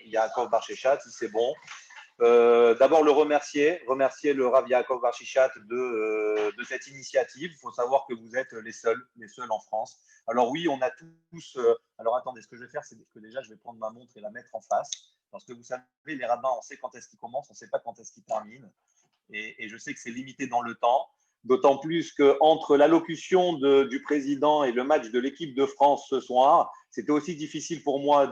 Yaakov Bar Sheshat, si c'est bon. D'abord remercier le Rav Yaakov Bar Sheshat de cette initiative. Il faut savoir que vous êtes les seuls en France. Alors oui, on a tous. Alors attendez, ce que je vais faire, c'est que déjà, je vais prendre ma montre et la mettre en face. Parce que vous savez, les rabbins, on sait quand est-ce qu'ils commencent, on ne sait pas quand est-ce qu'ils terminent. Et je sais que c'est limité dans le temps. D'autant plus qu'entre l'allocution du président et le match de l'équipe de France ce soir, c'était aussi difficile pour moi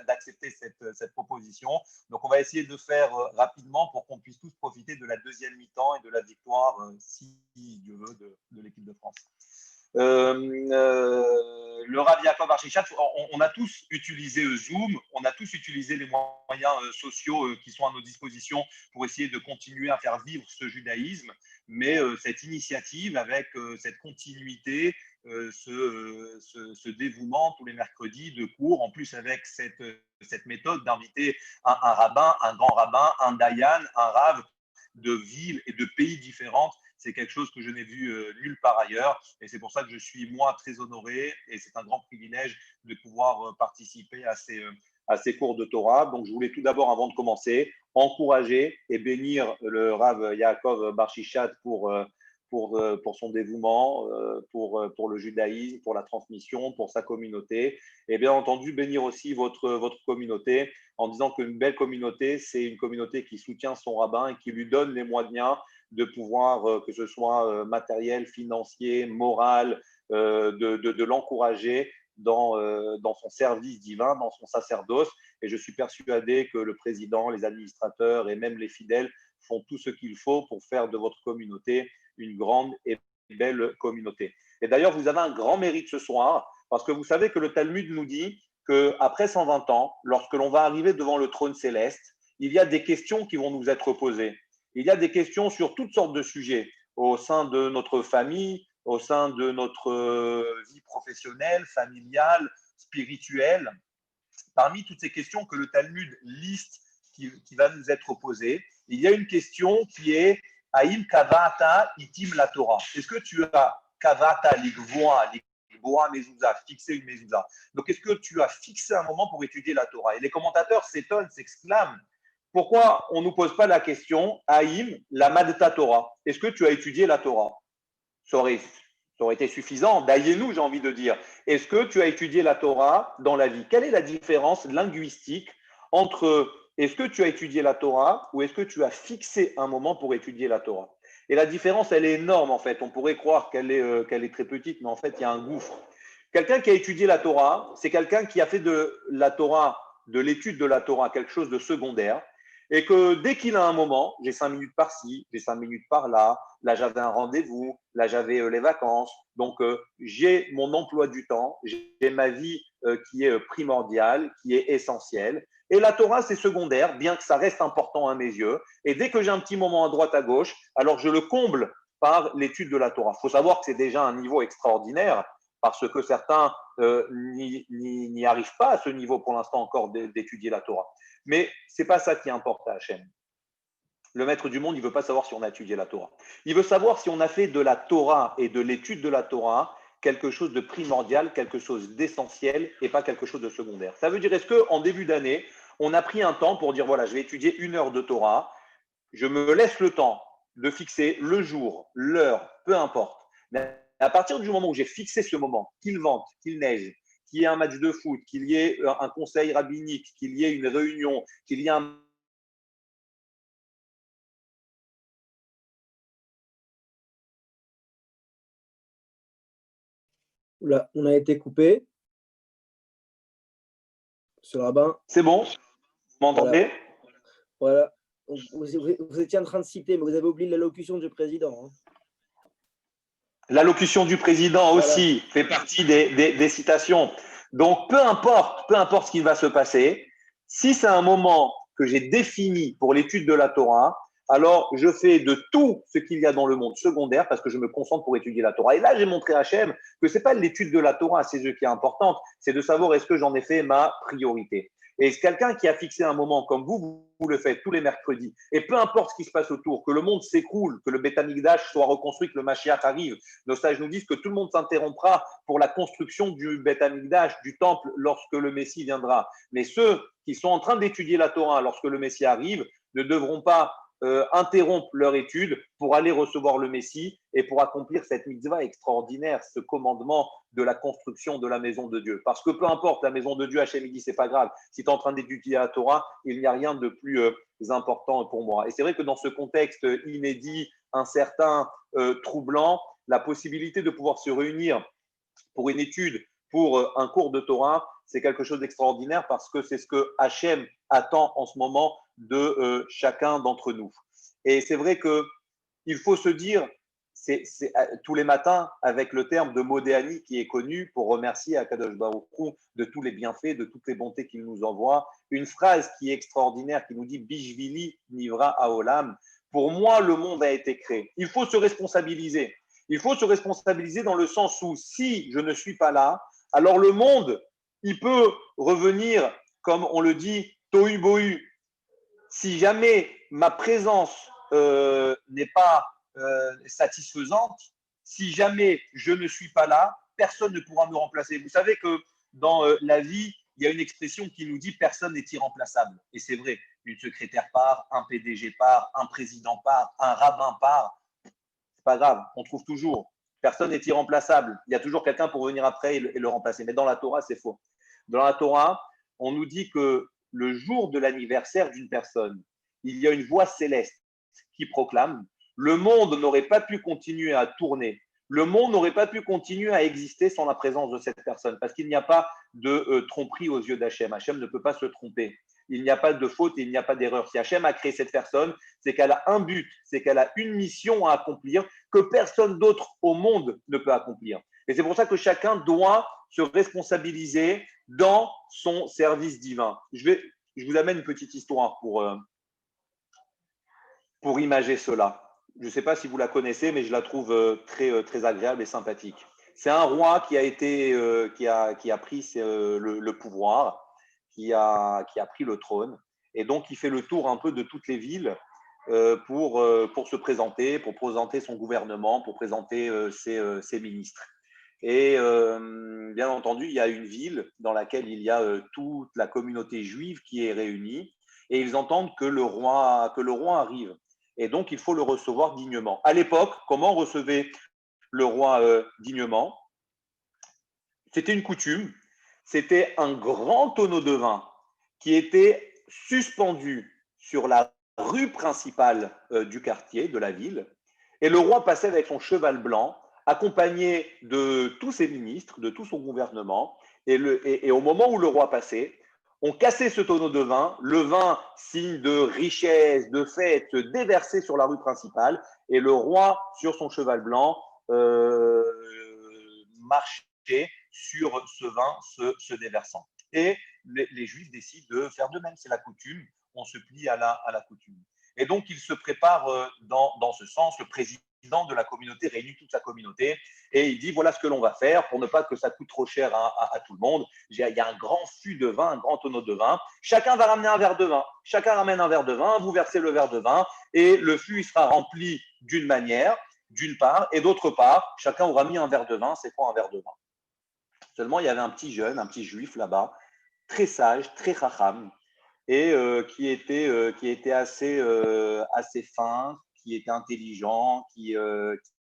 d'accepter cette proposition. Donc, on va essayer de faire rapidement pour qu'on puisse tous profiter de la deuxième mi-temps et de la victoire, si Dieu veut, de l'équipe de France. Le Rav Yaakov Bar Sheshat, on a tous utilisé Zoom, on a tous utilisé les moyens sociaux qui sont à nos dispositions pour essayer de continuer à faire vivre ce judaïsme. Mais cette initiative, avec cette continuité, ce dévouement tous les mercredis de cours, en plus avec cette méthode d'inviter un rabbin, un grand rabbin, un dayan, un rav de villes et de pays différentes, c'est quelque chose que je n'ai vu nulle part ailleurs. Et c'est pour ça que je suis, moi, très honoré. Et c'est un grand privilège de pouvoir participer à ces cours de Torah. Donc, je voulais tout d'abord, avant de commencer, encourager et bénir le Rav Yaakov Bar Sheshat pour son dévouement, pour le judaïsme, pour la transmission, pour sa communauté. Et bien entendu, bénir aussi votre communauté en disant qu'une belle communauté, c'est une communauté qui soutient son rabbin et qui lui donne les moyens de pouvoir, que ce soit matériel, financier, moral, de l'encourager dans son service divin, dans son sacerdoce. Et je suis persuadé que le président, les administrateurs et même les fidèles font tout ce qu'il faut pour faire de votre communauté une grande et belle communauté. Et d'ailleurs, vous avez un grand mérite ce soir, parce que vous savez que le Talmud nous dit qu'après 120 ans, lorsque l'on va arriver devant le trône céleste, il y a des questions qui vont nous être posées. Il y a des questions sur toutes sortes de sujets, au sein de notre famille, au sein de notre vie professionnelle, familiale, spirituelle. Parmi toutes ces questions que le Talmud liste, qui va nous être posée, il y a une question qui est Haïm kavata itim la Torah. Est-ce que tu as kavata ligvoa mezouza, fixé une mezouza? Donc, est-ce que tu as fixé un moment pour étudier la Torah? Et les commentateurs s'étonnent, s'exclament. Pourquoi on ne nous pose pas la question Haïm lamadta Torah? Est-ce que tu as étudié la Torah? Ça aurait été suffisant. D'ailleurs, j'ai envie de dire. Est-ce que tu as étudié la Torah dans la vie? Quelle est la différence linguistique entre est-ce que tu as étudié la Torah ou est-ce que tu as fixé un moment pour étudier la Torah? Et la différence, elle est énorme en fait. On pourrait croire qu'elle est très petite, mais en fait, il y a un gouffre. Quelqu'un qui a étudié la Torah, c'est quelqu'un qui a fait de la Torah, de l'étude de la Torah, quelque chose de secondaire. Et que dès qu'il a un moment, j'ai 5 minutes par-ci, j'ai 5 minutes par-là, là j'avais un rendez-vous, là j'avais les vacances, donc j'ai mon emploi du temps, j'ai ma vie qui est primordiale, qui est essentielle. Et la Torah, c'est secondaire, bien que ça reste important à mes yeux. Et dès que j'ai un petit moment à droite, à gauche, alors je le comble par l'étude de la Torah. Il faut savoir que c'est déjà un niveau extraordinaire, parce que certains n'y arrivent pas à ce niveau pour l'instant encore d'étudier la Torah. Mais ce n'est pas ça qui importe à Hachem. Le maître du monde, il ne veut pas savoir si on a étudié la Torah. Il veut savoir si on a fait de la Torah et de l'étude de la Torah quelque chose de primordial, quelque chose d'essentiel et pas quelque chose de secondaire. Ça veut dire, est-ce qu'en début d'année, on a pris un temps pour dire, voilà, je vais étudier 1 heure de Torah, je me laisse le temps de fixer le jour, l'heure, peu importe. Mais à partir du moment où j'ai fixé ce moment, qu'il vente, qu'il neige, qu'il y ait un match de foot, qu'il y ait un conseil rabbinique, qu'il y ait une réunion, qu'il y ait un Oula, on a été coupé. Monsieur le rabbin. C'est bon? Vous m'entendez? Voilà. Vous étiez en train de citer, mais vous avez oublié l'allocution du président. Hein. L'allocution du président aussi fait partie des citations. Donc, peu importe ce qui va se passer, si c'est un moment que j'ai défini pour l'étude de la Torah, alors je fais de tout ce qu'il y a dans le monde secondaire parce que je me concentre pour étudier la Torah. Et là, j'ai montré à Hachem que ce n'est pas l'étude de la Torah, c'est ce qui est importante, c'est de savoir est-ce que j'en ai fait ma priorité. Et quelqu'un qui a fixé un moment comme vous le faites tous les mercredis, et peu importe ce qui se passe autour, que le monde s'écroule, que le Beth Amikdash soit reconstruit, que le Mashiach arrive, nos sages nous disent que tout le monde s'interrompra pour la construction du Beth Amikdash, du temple, lorsque le Messie viendra. Mais ceux qui sont en train d'étudier la Torah lorsque le Messie arrive ne devront pas interrompre leur étude pour aller recevoir le Messie et pour accomplir cette mitzvah extraordinaire, ce commandement de la construction de la maison de Dieu. Parce que peu importe, la maison de Dieu, Hachem, il dit, c'est pas grave. Si tu es en train d'étudier la Torah, il n'y a rien de plus important pour moi. Et c'est vrai que dans ce contexte inédit, incertain, troublant, la possibilité de pouvoir se réunir pour une étude, pour un cours de Torah, c'est quelque chose d'extraordinaire parce que c'est ce que Hachem attend en ce moment de chacun d'entre nous. Et c'est vrai qu'il faut se dire, tous les matins, avec le terme de Modéani qui est connu pour remercier Akadosh Baruch Hu de tous les bienfaits, de toutes les bontés qu'il nous envoie, une phrase qui est extraordinaire, qui nous dit « Bishvili nivra haolam ». Pour moi, le monde a été créé. Il faut se responsabiliser. Il faut se responsabiliser dans le sens où si je ne suis pas là, alors le monde, il peut revenir, comme on le dit, tohu bohu. Si jamais ma présence n'est pas satisfaisante, si jamais je ne suis pas là, personne ne pourra me remplacer. Vous savez que dans la vie, il y a une expression qui nous dit personne n'est irremplaçable. Et c'est vrai, une secrétaire part, un PDG part, un président part, un rabbin part. C'est pas grave, on trouve toujours. Personne n'est irremplaçable. Il y a toujours quelqu'un pour venir après et le remplacer. Mais dans la Torah, c'est faux. Dans la Torah, on nous dit que le jour de l'anniversaire d'une personne, il y a une voix céleste qui proclame le monde n'aurait pas pu continuer à tourner. Le monde n'aurait pas pu continuer à exister sans la présence de cette personne, parce qu'il n'y a pas de tromperie aux yeux d'Hachem. Hachem ne peut pas se tromper. Il n'y a pas de faute et il n'y a pas d'erreur. Si Hachem a créé cette personne, c'est qu'elle a un but, c'est qu'elle a une mission à accomplir que personne d'autre au monde ne peut accomplir. Et c'est pour ça que chacun doit se responsabiliser dans son service divin. Je vous amène une petite histoire pour imager cela. Je ne sais pas si vous la connaissez, mais je la trouve très agréable et sympathique. C'est un roi qui a pris le pouvoir, qui a pris le trône, et donc il fait le tour un peu de toutes les villes pour se présenter, pour présenter son gouvernement, pour présenter ses ministres. Et bien entendu, il y a une ville dans laquelle il y a toute la communauté juive qui est réunie, et ils entendent que le roi arrive. Et donc, il faut le recevoir dignement. À l'époque, comment on recevait le roi dignement? C'était une coutume. C'était un grand tonneau de vin qui était suspendu sur la rue principale du quartier, de la ville. Et le roi passait avec son cheval blanc, accompagné de tous ses ministres, de tout son gouvernement. Et au moment où le roi passait, on cassait ce tonneau de vin, le vin, signe de richesse, de fête, déversé sur la rue principale, et le roi, sur son cheval blanc, marchait sur ce vin se déversant. Et les Juifs décident de faire de même, c'est la coutume, on se plie à la coutume. Et donc, il se prépare dans ce sens, le président de la communauté réunit toute sa communauté et il dit voilà ce que l'on va faire pour ne pas que ça coûte trop cher à tout le monde. Il y a un grand fût de vin, un grand tonneau de vin. Chacun va ramener un verre de vin. Chacun ramène un verre de vin, vous versez le verre de vin et le fût il sera rempli d'une manière, d'une part, et d'autre part, chacun aura mis un verre de vin. C'est quoi un verre de vin? Seulement, il y avait un petit jeune, un petit juif là-bas, très sage, très chacham, et qui était assez fin, qui était intelligent, qui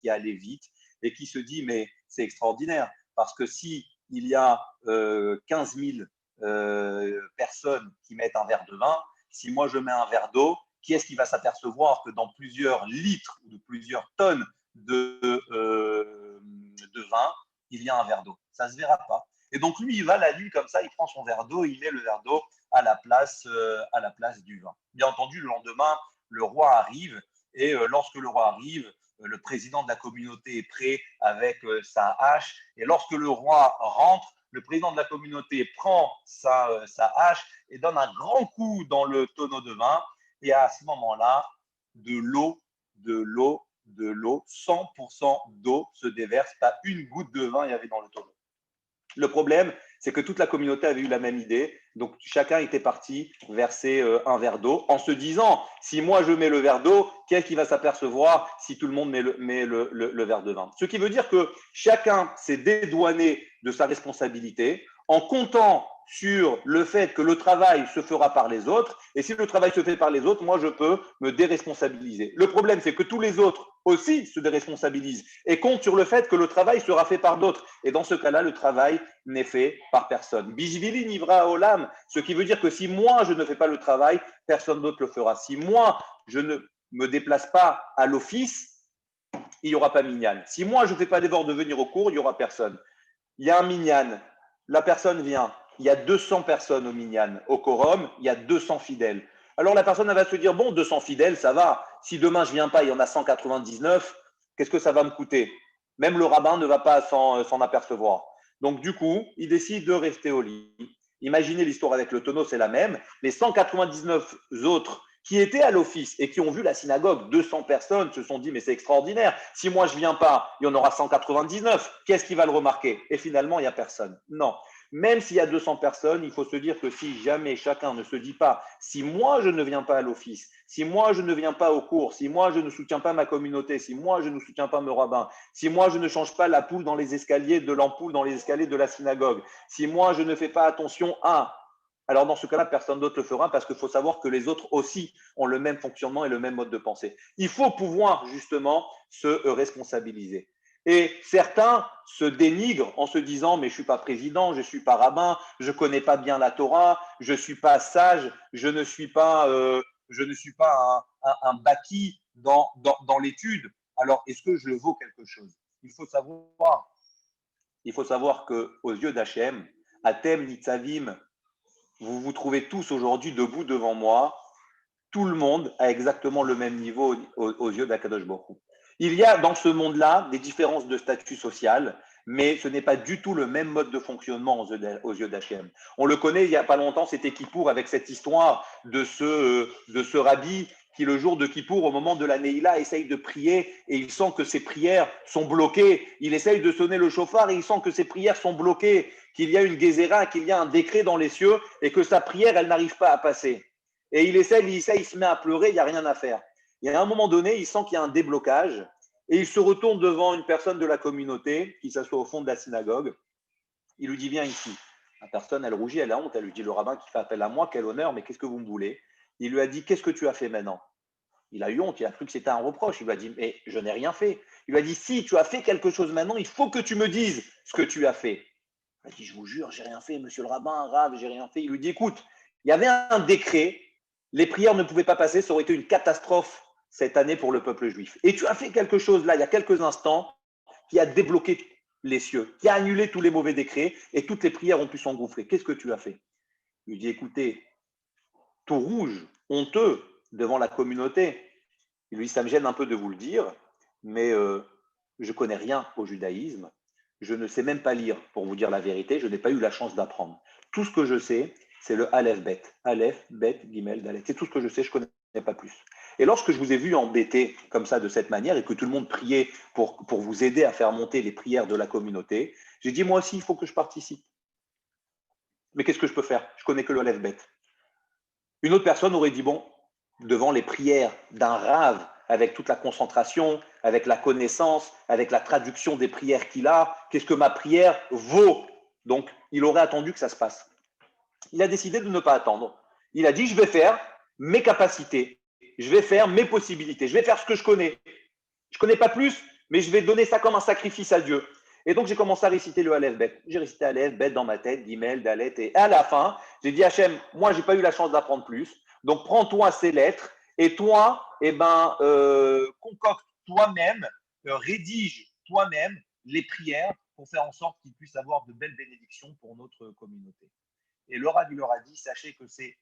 allait vite, et qui se dit, mais c'est extraordinaire, parce que si il y a 15 000 personnes qui mettent un verre de vin, si moi je mets un verre d'eau, qui est-ce qui va s'apercevoir que dans plusieurs litres ou de plusieurs tonnes de vin, il y a un verre d'eau? Ça ne se verra pas. Et donc lui, il va la nuit comme ça, il prend son verre d'eau, il met le verre d'eau à la place du vin. Bien entendu, le lendemain, le roi arrive, et lorsque le roi arrive, le président de la communauté est prêt avec sa hache, et lorsque le roi rentre, le président de la communauté prend sa hache et donne un grand coup dans le tonneau de vin, et à ce moment-là, de l'eau, 100% d'eau se déverse, pas une goutte de vin il y avait dans le tonneau. Le problème, c'est que toute la communauté avait eu la même idée. Donc, chacun était parti verser un verre d'eau en se disant, si moi je mets le verre d'eau, qu'est-ce qui va s'apercevoir si tout le monde met le verre de vin? Ce qui veut dire que chacun s'est dédouané de sa responsabilité en comptant sur le fait que le travail se fera par les autres. Et si le travail se fait par les autres, moi, je peux me déresponsabiliser. Le problème, c'est que tous les autres aussi se déresponsabilisent et comptent sur le fait que le travail sera fait par d'autres. Et dans ce cas-là, le travail n'est fait par personne. Bishvili nivra olam, ce qui veut dire que si moi, je ne fais pas le travail, personne d'autre le fera. Si moi, je ne me déplace pas à l'office, il n'y aura pas minyan. Si moi, je ne fais pas d'effort de venir au cours, il n'y aura personne. Il y a un minyan, la personne vient, il y a 200 personnes au minyan, au quorum, il y a 200 fidèles. Alors la personne elle va se dire, bon, 200 fidèles, ça va. Si demain je ne viens pas, il y en a 199, qu'est-ce que ça va me coûter? Même le rabbin ne va pas s'en apercevoir. Donc du coup, il décide de rester au lit. Imaginez l'histoire avec le tonneau, c'est la même. Les 199 autres qui étaient à l'office et qui ont vu la synagogue, 200 personnes, se sont dit, mais c'est extraordinaire, si moi je ne viens pas, il y en aura 199, qu'est-ce qui va le remarquer? Et finalement, il n'y a personne. Non. Même s'il y a 200 personnes, il faut se dire que si jamais chacun ne se dit pas, si moi je ne viens pas à l'office, si moi je ne viens pas au cours, si moi je ne soutiens pas ma communauté, si moi je ne soutiens pas mon rabbin, si moi je ne change pas la poule dans les escaliers de l'ampoule dans les escaliers de la synagogue, si moi je ne fais pas attention à… Alors dans ce cas-là, personne d'autre le fera parce qu'il faut savoir que les autres aussi ont le même fonctionnement et le même mode de pensée. Il faut pouvoir justement se responsabiliser. Et certains se dénigrent en se disant, mais je ne suis pas président, je ne suis pas rabbin, je ne connais pas bien la Torah, je ne suis pas sage, je ne suis pas un baki dans l'étude. Alors, est-ce que je vaux quelque chose? Il faut savoir qu'aux yeux d'Hachem, Atem Nitzavim, vous vous trouvez tous aujourd'hui debout devant moi, tout le monde a exactement le même niveau aux yeux d'Akadosh Baruch Hu. Il y a dans ce monde-là des différences de statut social, mais ce n'est pas du tout le même mode de fonctionnement aux yeux d'Hachem. On le connaît, il n'y a pas longtemps, c'était Kippour avec cette histoire de ce rabbi qui, le jour de Kippour, au moment de la Neila, essaye de prier et il sent que ses prières sont bloquées. Il essaye de sonner le chauffard et il sent que ses prières sont bloquées, qu'il y a une gézéra, qu'il y a un décret dans les cieux et que sa prière, elle n'arrive pas à passer. Et il essaie, il se met à pleurer, il n'y a rien à faire. Et à un moment donné, il sent qu'il y a un déblocage et il se retourne devant une personne de la communauté qui s'assoit au fond de la synagogue. Il lui dit, viens ici. La personne, elle rougit, elle a honte, elle lui dit, le rabbin qui fait appel à moi, quel honneur, mais qu'est-ce que vous me voulez? Il lui a dit, qu'est-ce que tu as fait maintenant? Il a eu honte, il a cru que c'était un reproche. Il lui a dit, mais je n'ai rien fait. Il lui a dit, si tu as fait quelque chose maintenant, il faut que tu me dises ce que tu as fait. Il a dit, je vous jure, j'ai rien fait, monsieur le rabbin, Rav, j'ai rien fait. Il lui dit, écoute, il y avait un décret, les prières ne pouvaient pas passer, ça aurait été une catastrophe cette année pour le peuple juif. Et tu as fait quelque chose là, il y a quelques instants, qui a débloqué les cieux, qui a annulé tous les mauvais décrets et toutes les prières ont pu s'engouffrer. Qu'est-ce que tu as fait? Il lui dit, écoutez, tout rouge, honteux devant la communauté. Il lui dit, ça me gêne un peu de vous le dire, mais je ne connais rien au judaïsme. Je ne sais même pas lire, pour vous dire la vérité. Je n'ai pas eu la chance d'apprendre. Tout ce que je sais, c'est le Aleph Bet. Aleph, Bet, Gimel, Dalet. C'est tout ce que je sais, je ne connais pas plus. Et lorsque je vous ai vu embêté comme ça, de cette manière, et que tout le monde priait pour vous aider à faire monter les prières de la communauté, j'ai dit, moi aussi, il faut que je participe. Mais qu'est-ce que je peux faire? Je connais que le Aleph Bet. Une autre personne aurait dit, bon, devant les prières d'un rave, avec toute la concentration, avec la connaissance, avec la traduction des prières qu'il a, qu'est-ce que ma prière vaut? Donc, il aurait attendu que ça se passe. Il a décidé de ne pas attendre. Il a dit, je vais faire mes capacités, je vais faire mes possibilités, je vais faire ce que je connais. Je ne connais pas plus, mais je vais donner ça comme un sacrifice à Dieu. Et donc, j'ai commencé à réciter le Aleph Bet. J'ai récité Aleph Bet dans ma tête, Gimel, Dalet. Et à la fin, j'ai dit, Hachem, moi, je n'ai pas eu la chance d'apprendre plus. Donc, prends-toi ces lettres et toi, concocte toi-même, rédige toi-même les prières pour faire en sorte qu'ils puissent avoir de belles bénédictions pour notre communauté. Et le Rav, il leur a dit, sachez que c'est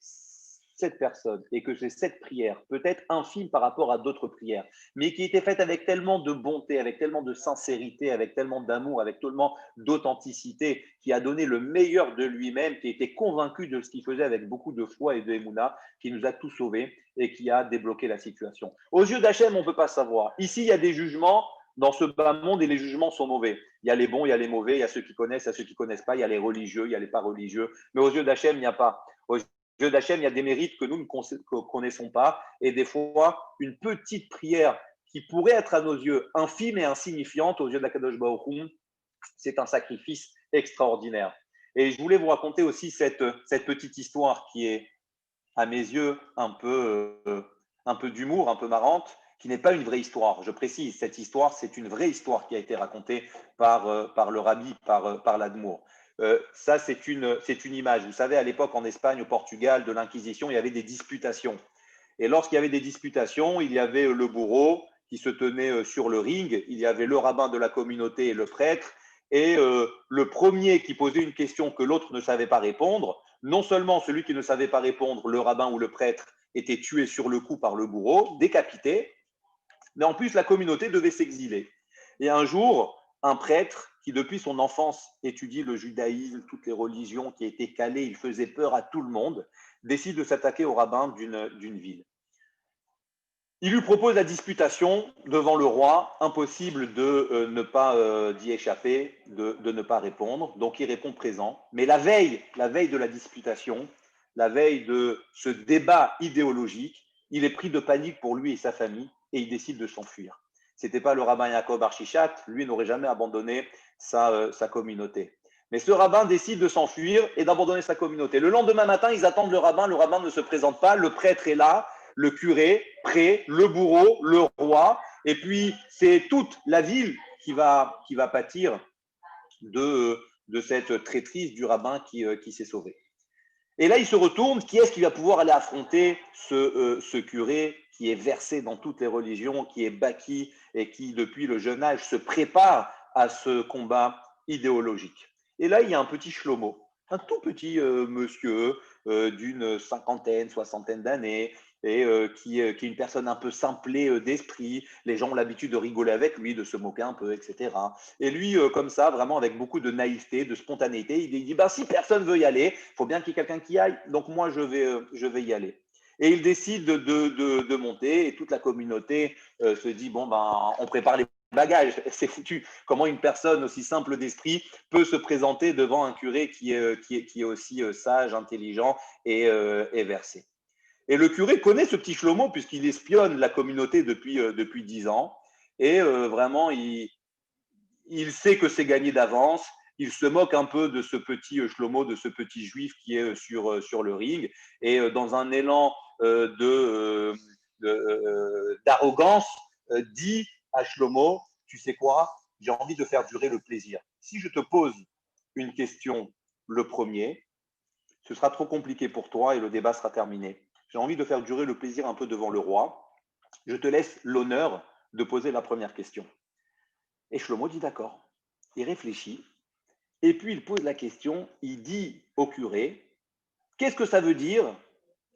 cette personne et que c'est cette prière, peut-être infime par rapport à d'autres prières, mais qui était faite avec tellement de bonté, avec tellement de sincérité, avec tellement d'amour, avec tellement d'authenticité, qui a donné le meilleur de lui-même, qui était convaincu de ce qu'il faisait avec beaucoup de foi et de émouna, qui nous a tous sauvés et qui a débloqué la situation. Aux yeux d'Hachem, on ne peut pas savoir. Ici, il y a des jugements. dans ce bas monde et les jugements sont mauvais. Il y a les bons, il y a les mauvais, il y a ceux qui connaissent, il y a ceux qui ne connaissent pas, il y a les religieux, il y a les pas religieux. Mais aux yeux d'Hachem, il n'y a pas. Aux yeux d'Hachem, il y a des mérites que nous ne connaissons pas. Et des fois, une petite prière qui pourrait être à nos yeux infime et insignifiante aux yeux de la Kadosh Baruch Hu, c'est un sacrifice extraordinaire. Et je voulais vous raconter aussi cette petite histoire qui est, à mes yeux, un peu d'humour, un peu marrante, qui n'est pas une vraie histoire. Je précise, cette histoire, c'est une vraie histoire qui a été racontée par le rabbi, par l'Admour. Ça, c'est une image. Vous savez, à l'époque, en Espagne, au Portugal, de l'Inquisition, il y avait des disputations. Et lorsqu'il y avait des disputations, il y avait le bourreau qui se tenait sur le ring, il y avait le rabbin de la communauté et le prêtre, et le premier qui posait une question que l'autre ne savait pas répondre, non seulement celui qui ne savait pas répondre, le rabbin ou le prêtre, était tué sur le coup par le bourreau, décapité, mais en plus la communauté devait s'exiler. Et un jour, un prêtre qui depuis son enfance étudie le judaïsme, toutes les religions, qui était calé, il faisait peur à tout le monde, décide de s'attaquer au rabbin d'une ville. Il lui propose la disputation devant le roi, impossible de ne pas d'y échapper, de ne pas répondre. Donc il répond présent. Mais la veille de la disputation, la veille de ce débat idéologique, il est pris de panique pour lui et sa famille et il décide de s'enfuir. Ce n'était pas le rabbin Yaakov Archichat, lui n'aurait jamais abandonné sa communauté. Mais ce rabbin décide de s'enfuir et d'abandonner sa communauté. Le lendemain matin, ils attendent le rabbin ne se présente pas, le prêtre est là, le curé, prêt, le bourreau, le roi, et puis c'est toute la ville qui va pâtir de cette traîtrise du rabbin qui s'est sauvé. Et là, il se retourne, qui est-ce qui va pouvoir aller affronter ce curé qui est versé dans toutes les religions, qui est bâti et qui, depuis le jeune âge, se prépare à ce combat idéologique. Et là, il y a un petit Shlomo, un tout petit monsieur d'une cinquantaine, soixantaine d'années, et qui est une personne un peu simplée d'esprit. Les gens ont l'habitude de rigoler avec lui, de se moquer un peu, etc. Et lui, comme ça, vraiment avec beaucoup de naïveté, de spontanéité, il dit bah, si personne veut y aller, il faut bien qu'il y ait quelqu'un qui aille, donc moi je vais y aller. Et il décide de monter, et toute la communauté se dit bon, ben, on prépare les bagages, c'est foutu. Comment une personne aussi simple d'esprit peut se présenter devant un curé qui est aussi sage, intelligent et versé. Et le curé connaît ce petit Shlomo puisqu'il espionne la communauté depuis 10 ans. Et vraiment, il sait que c'est gagné d'avance. Il se moque un peu de ce petit Shlomo, de ce petit juif qui est sur le ring. Et dans un élan d'arrogance, dit à Shlomo, tu sais quoi, j'ai envie de faire durer le plaisir. Si je te pose une question le premier, ce sera trop compliqué pour toi et le débat sera terminé. J'ai envie de faire durer le plaisir un peu devant le roi. Je te laisse l'honneur de poser la première question. Et Shlomo dit d'accord. Il réfléchit. Et puis il pose la question. Il dit au curé, qu'est-ce que ça veut dire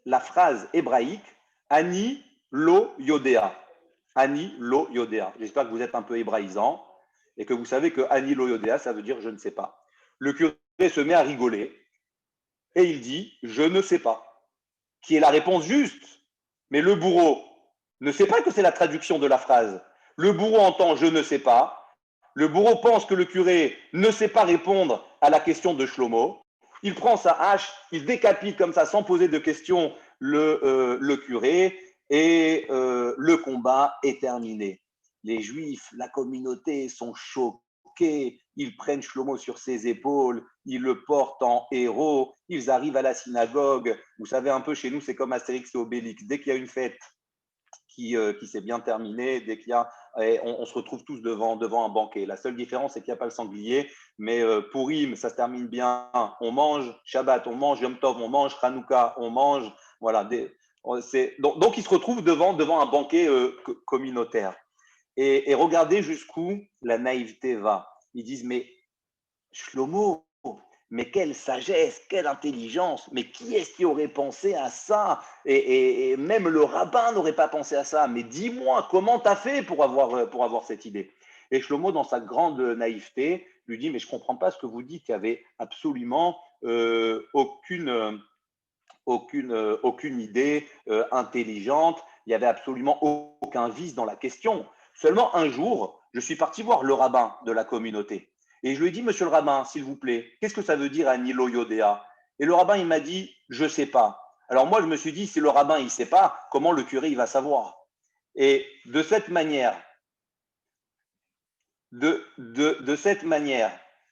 la phrase hébraïque Ani lo yodea. Ani lo yodea. J'espère que vous êtes un peu hébraïsant et que vous savez que Ani lo yodea, ça veut dire je ne sais pas. Le curé se met à rigoler et il dit je ne sais pas, qui est la réponse juste. Mais le bourreau ne sait pas que c'est la traduction de la phrase. Le bourreau entend je ne sais pas. Le bourreau pense que le curé ne sait pas répondre à la question de Shlomo. Il prend sa hache, il décapite comme ça sans poser de questions le curé et le combat est terminé. Les Juifs, la communauté sont choqués. Ils prennent Shlomo sur ses épaules, ils le portent en héros, ils arrivent à la synagogue. Vous savez, un peu chez nous, c'est comme Astérix et Obélix. Dès qu'il y a une fête qui s'est bien terminée, dès qu'il y a, on se retrouve tous devant un banquet. La seule différence, c'est qu'il n'y a pas le sanglier, mais Purim, ça se termine bien, on mange, Shabbat, on mange, Yom Tov, on mange, Hanouka, on mange. Voilà, donc ils se retrouvent devant un banquet communautaire. Et regardez jusqu'où la naïveté va. Ils disent, mais Shlomo, mais quelle sagesse, quelle intelligence, mais qui est-ce qui aurait pensé à ça et même le rabbin n'aurait pas pensé à ça. Mais dis-moi, comment tu as fait pour avoir cette idée? Et Shlomo, dans sa grande naïveté, lui dit, mais je ne comprends pas ce que vous dites, il n'y avait absolument aucune idée intelligente, il n'y avait absolument aucun vice dans la question. Seulement un jour, je suis parti voir le rabbin de la communauté. Et je lui ai dit, monsieur le rabbin, s'il vous plaît, qu'est-ce que ça veut dire Anilo Yodéa? Et le rabbin, il m'a dit, je ne sais pas. Alors moi, je me suis dit, si le rabbin, il ne sait pas, comment le curé, il va savoir? Et de cette manière,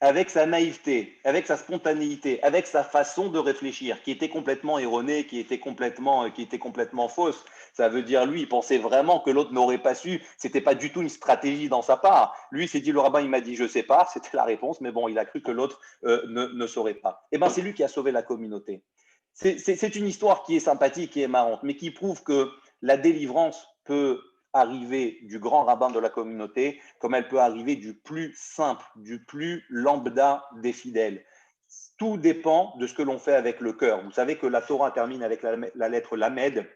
avec sa naïveté, avec sa spontanéité, avec sa façon de réfléchir, qui était complètement erronée, qui était complètement fausse. Ça veut dire, lui, il pensait vraiment que l'autre n'aurait pas su. C'était pas du tout une stratégie dans sa part. Lui, il s'est dit, le rabbin, il m'a dit, je sais pas. C'était la réponse, mais bon, il a cru que l'autre ne saurait pas. Eh bien, c'est lui qui a sauvé la communauté. C'est une histoire qui est sympathique, qui est marrante, mais qui prouve que la délivrance peut arriver du grand rabbin de la communauté, comme elle peut arriver du plus simple, du plus lambda des fidèles. Tout dépend de ce que l'on fait avec le cœur. Vous savez que la Torah termine avec la lettre Lamed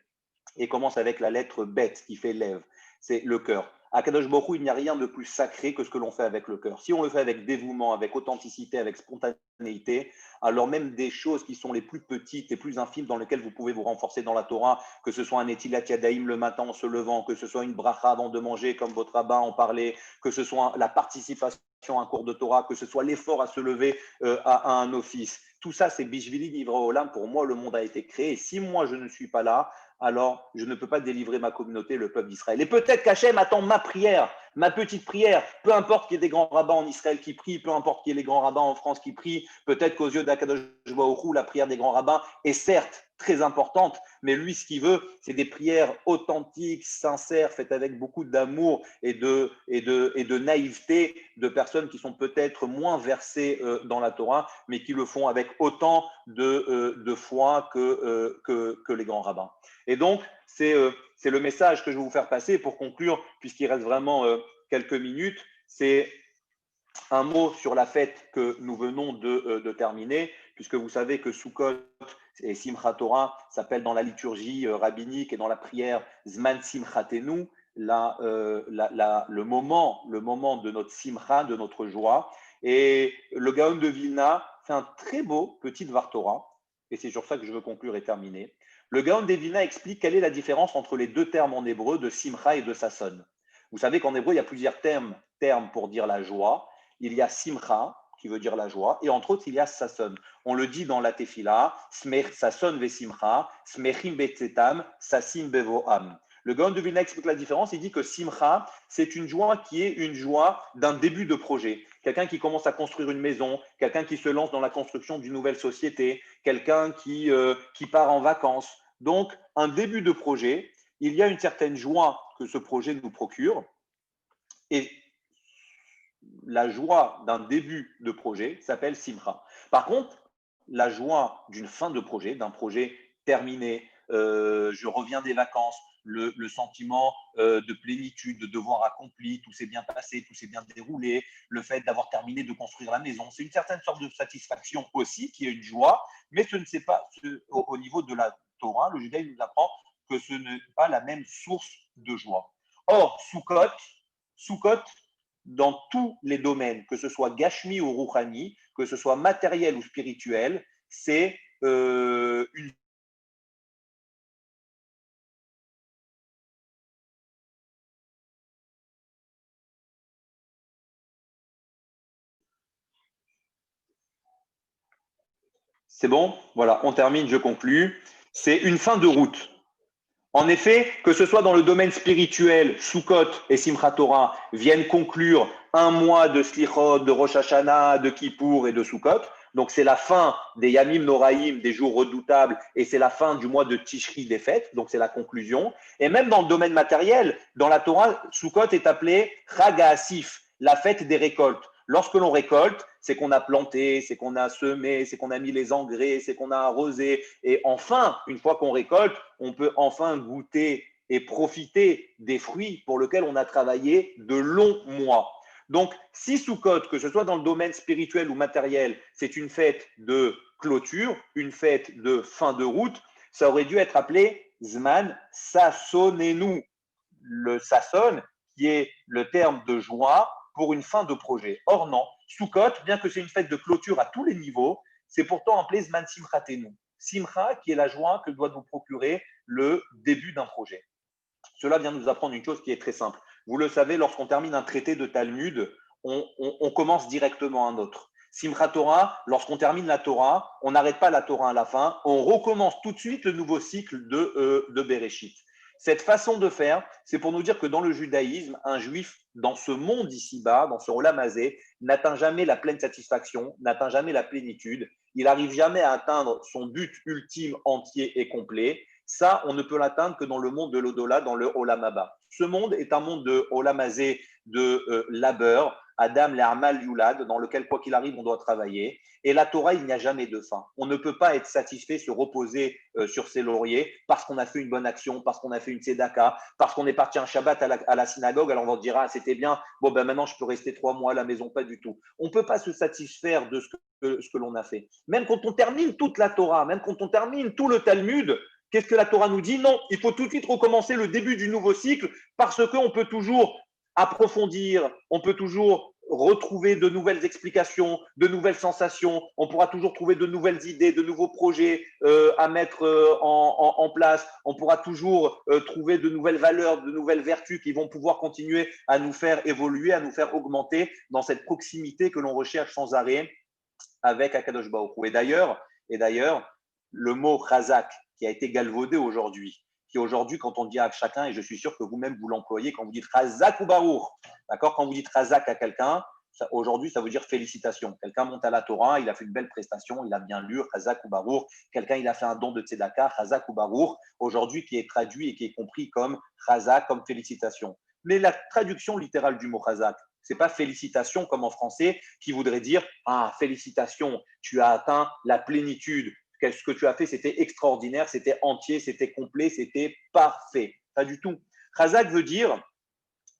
et commence avec la lettre Bet qui fait lève. C'est le cœur. À Kadosh Baruch Hu, il n'y a rien de plus sacré que ce que l'on fait avec le cœur. Si on le fait avec dévouement, avec authenticité, avec spontanéité, alors même des choses qui sont les plus petites, les plus infimes dans lesquelles vous pouvez vous renforcer dans la Torah, que ce soit un Etilat Yadaïm le matin en se levant, que ce soit une bracha avant de manger comme votre rabbin en parlait, que ce soit la participation à un cours de Torah, que ce soit l'effort à se lever à un office. Tout ça, c'est Bishvili Nivra Olam. Pour moi, le monde a été créé. Et si moi, je ne suis pas là, alors je ne peux pas délivrer ma communauté, le peuple d'Israël. Et peut-être qu'Hachem attend ma prière, ma petite prière, peu importe qu'il y ait des grands rabbins en Israël qui prient, peu importe qu'il y ait les grands rabbins en France qui prient, peut-être qu'aux yeux d'Akadosh Baruch Hu, la prière des grands rabbins est certes très importante, mais lui, ce qu'il veut, c'est des prières authentiques, sincères, faites avec beaucoup d'amour et de naïveté de personnes qui sont peut-être moins versées dans la Torah, mais qui le font avec autant de foi que les grands rabbins. Et donc, c'est le message que je vais vous faire passer pour conclure, puisqu'il reste vraiment quelques minutes. C'est un mot sur la fête que nous venons de terminer, puisque vous savez que Sukkot et Simchat Torah s'appellent dans la liturgie rabbinique et dans la prière Zman Simchatenu, le moment de notre Simcha, de notre joie. Et le Gaon de Vilna fait un très beau petit Dvar Torah, et c'est sur ça que je veux conclure et terminer. Le Gaon de Vilna explique quelle est la différence entre les deux termes en hébreu de Simcha et de Sasson. Vous savez qu'en hébreu, il y a plusieurs termes pour dire la joie. Il y a Simcha, qui veut dire la joie, et entre autres, il y a Sasson. On le dit dans la Tefila, Sasson ve Simcha, Smechim betzetam, Sasim bevoam. Le Gaon de Vilna explique la différence. Il dit que Simcha, c'est une joie qui est une joie d'un début de projet. Quelqu'un qui commence à construire une maison, quelqu'un qui se lance dans la construction d'une nouvelle société, quelqu'un qui part en vacances. Donc, un début de projet, il y a une certaine joie que ce projet nous procure. Et la joie d'un début de projet s'appelle Simcha. Par contre, la joie d'une fin de projet, d'un projet terminé, je reviens des vacances, le sentiment de plénitude, de devoir accompli, tout s'est bien passé, tout s'est bien déroulé, le fait d'avoir terminé de construire la maison, c'est une certaine sorte de satisfaction aussi, qui est une joie, mais ce ne c'est pas au niveau de la Torah, le judaïsme nous apprend que ce n'est pas la même source de joie. Or, Sukkot, dans tous les domaines, que ce soit Gashmi ou Rouhani, que ce soit matériel ou spirituel, c'est une. C'est bon? Voilà, on termine, je conclus. C'est une fin de route. En effet, que ce soit dans le domaine spirituel, Sukkot et Simchat Torah viennent conclure un mois de Slichot, de Rosh Hashanah, de Kippour et de Sukkot. Donc, c'est la fin des Yamim Noraïm, des jours redoutables, et c'est la fin du mois de Tishri, des fêtes. Donc, c'est la conclusion. Et même dans le domaine matériel, dans la Torah, Sukkot est appelé Chag HaAsif, la fête des récoltes. Lorsque l'on récolte, c'est qu'on a planté, c'est qu'on a semé, c'est qu'on a mis les engrais, c'est qu'on a arrosé. Et enfin, une fois qu'on récolte, on peut enfin goûter et profiter des fruits pour lesquels on a travaillé de longs mois. Donc, si Sukkot, que ce soit dans le domaine spirituel ou matériel, c'est une fête de clôture, une fête de fin de route, ça aurait dû être appelé Zman Sassonenu, le Sasson, qui est le terme de joie pour une fin de projet. Or non, Sukkot, bien que c'est une fête de clôture à tous les niveaux, c'est pourtant appelé Zman Simchatenu. Simcha, qui est la joie que doit nous procurer le début d'un projet. Cela vient nous apprendre une chose qui est très simple. Vous le savez, lorsqu'on termine un traité de Talmud, on commence directement un autre. Simchat Torah, lorsqu'on termine la Torah, on n'arrête pas la Torah à la fin, on recommence tout de suite le nouveau cycle de Bereshit. Cette façon de faire, c'est pour nous dire que dans le judaïsme, un juif, dans ce monde ici-bas, dans ce Olam Hazé, n'atteint jamais la pleine satisfaction, n'atteint jamais la plénitude, il n'arrive jamais à atteindre son but ultime, entier et complet. Ça, on ne peut l'atteindre que dans le monde de l'au-delà, dans le Olam Haba. Ce monde est un monde de Olam Hazé, de labeur, Adam l'Armal Yulad, dans lequel, quoi qu'il arrive, on doit travailler. Et la Torah, il n'y a jamais de fin. On ne peut pas être satisfait, se reposer sur ses lauriers parce qu'on a fait une bonne action, parce qu'on a fait une tzedaka, parce qu'on est parti un Shabbat à la synagogue. Alors on va dire, ah, c'était bien, bon, ben maintenant je peux rester 3 mois à la maison. Pas du tout. On ne peut pas se satisfaire de ce que l'on a fait. Même quand on termine toute la Torah, même quand on termine tout le Talmud, qu'est-ce que la Torah nous dit? Non, il faut tout de suite recommencer le début du nouveau cycle parce qu'on peut toujours approfondir, on peut toujours retrouver de nouvelles explications, de nouvelles sensations, on pourra toujours trouver de nouvelles idées, de nouveaux projets à mettre en place, on pourra toujours trouver de nouvelles valeurs, de nouvelles vertus qui vont pouvoir continuer à nous faire évoluer, à nous faire augmenter dans cette proximité que l'on recherche sans arrêt avec Akadosh Baruch Hu. Et d'ailleurs, le mot chazak qui a été galvaudé aujourd'hui, qui aujourd'hui, quand on dit à chacun, et je suis sûr que vous-même vous l'employez, quand vous dites chazak ou baruch, d'accord, quand vous dites chazak à quelqu'un, aujourd'hui, ça veut dire félicitations. Quelqu'un monte à la Torah, il a fait une belle prestation, il a bien lu, chazak ou baruch. Quelqu'un, il a fait un don de tzedaka, chazak ou baruch, aujourd'hui, qui est traduit et qui est compris comme chazak, comme félicitation. Mais la traduction littérale du mot chazak, c'est pas félicitations comme en français, qui voudrait dire ah, félicitations, tu as atteint la plénitude. Ce que tu as fait, c'était extraordinaire, c'était entier, c'était complet, c'était parfait. Pas du tout. Chazak veut dire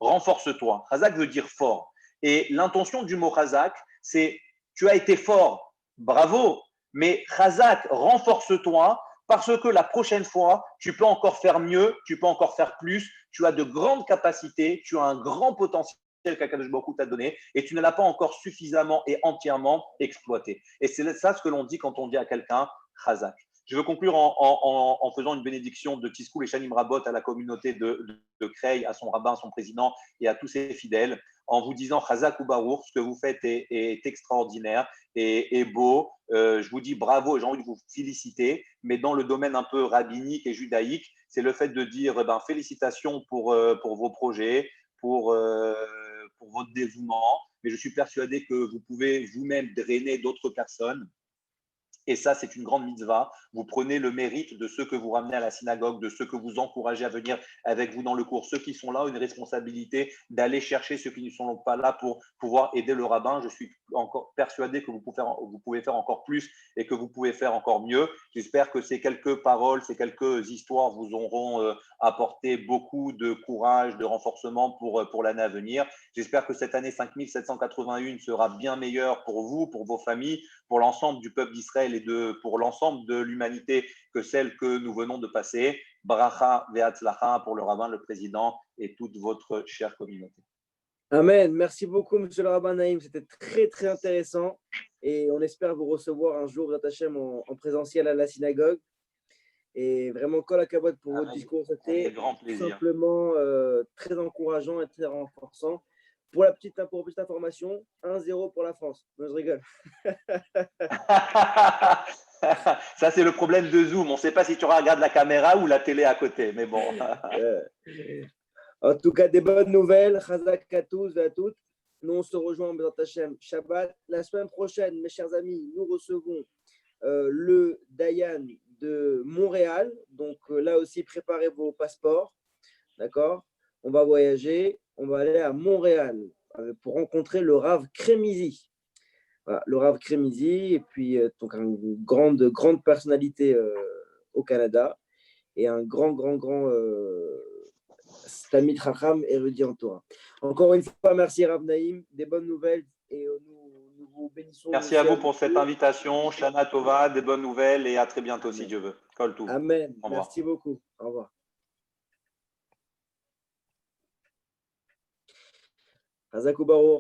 renforce-toi. Chazak veut dire fort. Et l'intention du mot chazak, c'est tu as été fort, bravo, mais chazak, renforce-toi parce que la prochaine fois, tu peux encore faire mieux, tu peux encore faire plus, tu as de grandes capacités, tu as un grand potentiel qu'Akadosh Baruch Hu t'a donné et tu ne l'as pas encore suffisamment et entièrement exploité. Et c'est ça ce que l'on dit quand on dit à quelqu'un chazak. Je veux conclure en faisant une bénédiction de Tiskoul et Shanim Rabot à la communauté de Creil, à son rabbin, à son président et à tous ses fidèles, en vous disant Chazak ou Baruch, ce que vous faites est extraordinaire et beau. Je vous dis bravo et j'ai envie de vous féliciter, mais dans le domaine un peu rabbinique et judaïque, c'est le fait de dire félicitations pour vos projets, pour votre dévouement, mais je suis persuadé que vous pouvez vous-même drainer d'autres personnes. Et ça, c'est une grande mitzvah. Vous prenez le mérite de ceux que vous ramenez à la synagogue, de ceux que vous encouragez à venir avec vous dans le cours. Ceux qui sont là ont une responsabilité d'aller chercher ceux qui ne sont pas là pour pouvoir aider le rabbin. Je suis encore persuadé que vous pouvez faire encore plus et que vous pouvez faire encore mieux. J'espère que ces quelques paroles, ces quelques histoires vous auront apporté beaucoup de courage, de renforcement pour l'année à venir. J'espère que cette année 5781 sera bien meilleure pour vous, pour vos familles, pour l'ensemble du peuple d'Israël et pour l'ensemble de l'humanité que celle que nous venons de passer. Bracha ve'atzlacha pour le rabbin, le président et toute votre chère communauté. Amen. Merci beaucoup, monsieur le rabbin Naïm. C'était très, très intéressant. Et on espère vous recevoir un jour, Hashem, en présentiel à la synagogue. Et vraiment, kol hakavod pour votre discours. C'était simplement très encourageant et très renforçant. Pour la petite information, 1-0 pour la France. Non, je rigole. Ça, c'est le problème de Zoom. On ne sait pas si tu regardes la caméra ou la télé à côté, mais bon. En tout cas, des bonnes nouvelles. Chazak à tous et à toutes. Nous, on se rejoint en Bezrat Hashem Shabbat. La semaine prochaine, mes chers amis, nous recevons le Dayan de Montréal. Donc là aussi, préparez vos passeports. D'accord? On va voyager. On va aller à Montréal pour rencontrer le Rav Kremizi. Voilà, le Rav Kremizi, et puis donc une grande personnalité au Canada et un grand Tamid Chacham érudit en Torah. Encore une fois, merci Rav Naïm, des bonnes nouvelles et nous vous bénissons. Merci à vous pour cette invitation. Shana Tova, des bonnes nouvelles et à très bientôt. Amen. Si Dieu veut. Kol Tov. Amen. Merci beaucoup. Au revoir. Chazak ou Baruch.